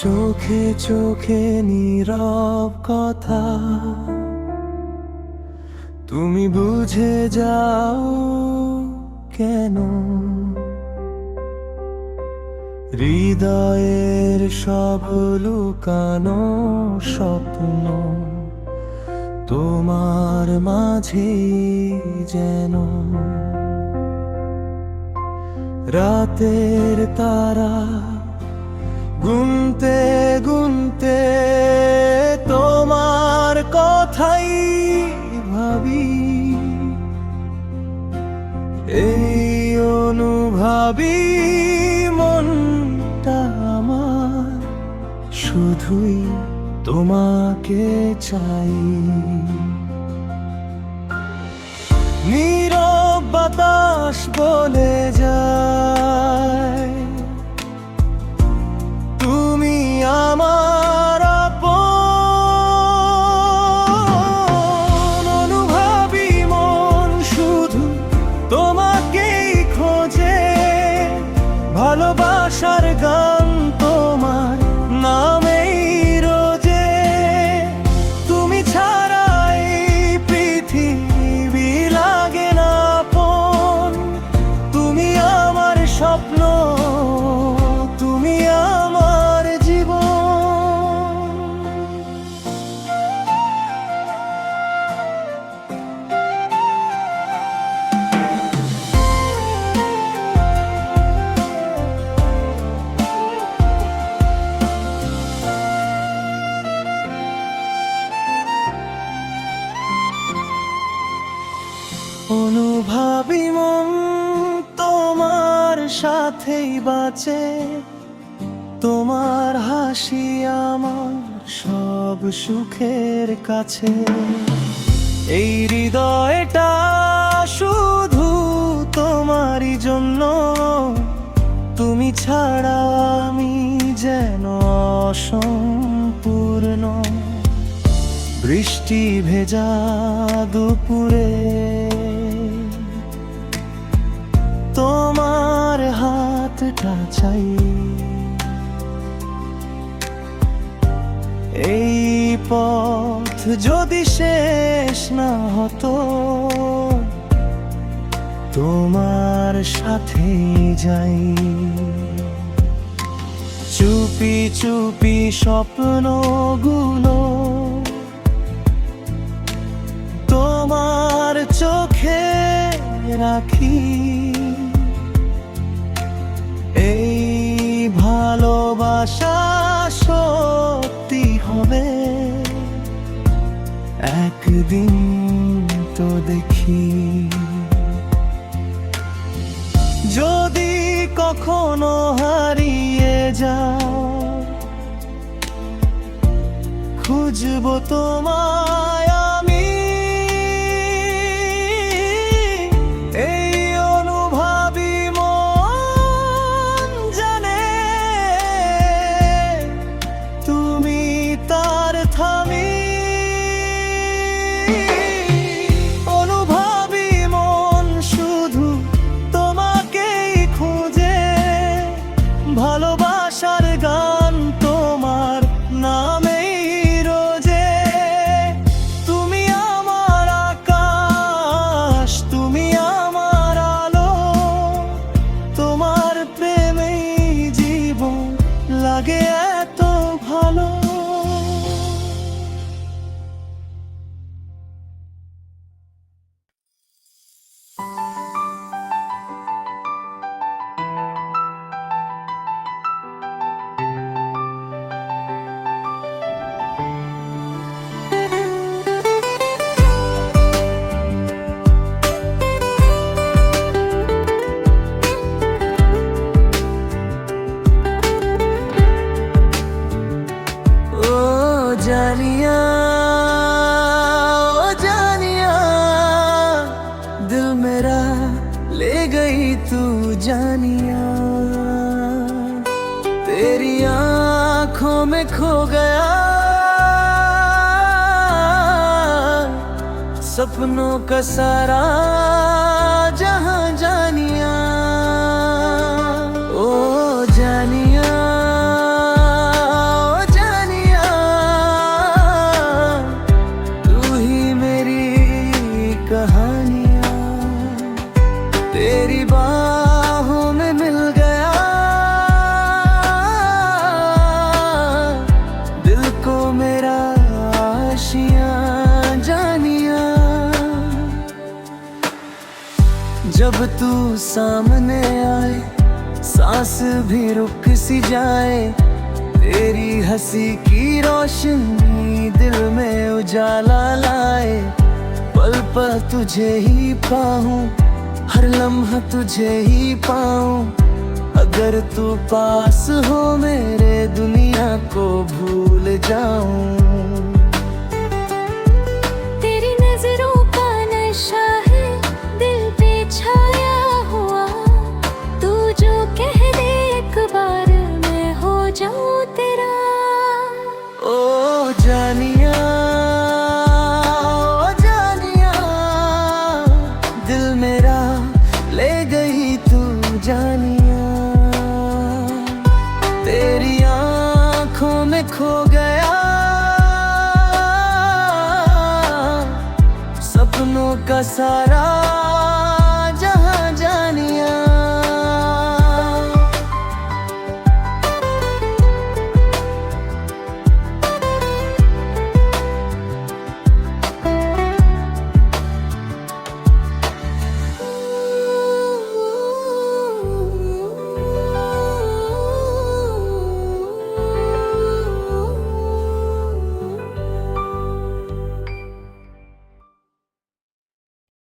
চোখে চোখে নীরব কথা তুমি বুঝে যাও কেন? হৃদয়ের সব লুকানো স্বপ্ন তোমার মাঝে যেন রাতের তারা গুনতে গুনতে তোমার কথাই ভাবি। এই অনুভবী মনটা আমার শুধুই তোমাকে চাই। নীরব বাতাস বলে যায় তুমি আমার আপন। অনুভবী মন শুধু তোমাকেই খোঁজে, ভালোবাসার গান তোমার নামেই রোজে। তুমি ছাড়া এই পৃথিবী লাগে না আপন। তুমি আমার স্বপ্ন, তুমি আমার জীবন। অনুভবী মন তোমার সাথেই বাঁচে, তোমার হাসি আমার সব সুখের কাছে। এই হৃদয়টা শুধু তোমারই জন্য, তুমি ছাড়া আমি যেন অসম্পূর্ণ। বৃষ্টি ভেজা দুপুরে তোমার হাতটা চাই। এই পথ যদি শেষ না হতো, তোমার সাথে যাই। চুপি চুপি স্বপ্নগুলো তোমার চোখে রাখি। এই ভালোবাসা সত্যি হবে একদিন তো দেখি। যদি কখনো হারিয়ে যাও, খুঁজবো তোমায় আমি। এই অনুভবী মন জানে তুমি তার থামি। অনুভবী মন শুধু তোমাকেই খোঁজে, ভালোবাসার গান তোমার নামেই রোজে। তুমি আমার আকাশ, তুমি আমার আলো, তোমার প্রেমেই জীবন লাগে এত ভালো। जानिया ओ जानिया, दिल मेरा ले गई तू जानिया। तेरी आंखों में खो गया सपनों का सारा जहां जानिया। ओ जानिया मेरा आशियां जानिया। जब तू सामने आए सांस भी रुक सी जाए, तेरी हंसी की रोशनी दिल में उजाला लाए। पल पल तुझे ही पाऊं, हर लम्हा तुझे ही पाऊं। अगर तू पास हो मेरे दुनिया को भूल जाऊं। तेरी नजरों का नशा है दिल पे छाया हुआ, तू जो कह दे एक बार मैं हो जाऊं तेरा। ओ जानिया, ओ जानिया, दिल मेरा ले गई तू जानिया। तेरी आँखों में खो गया, सपनों का सारा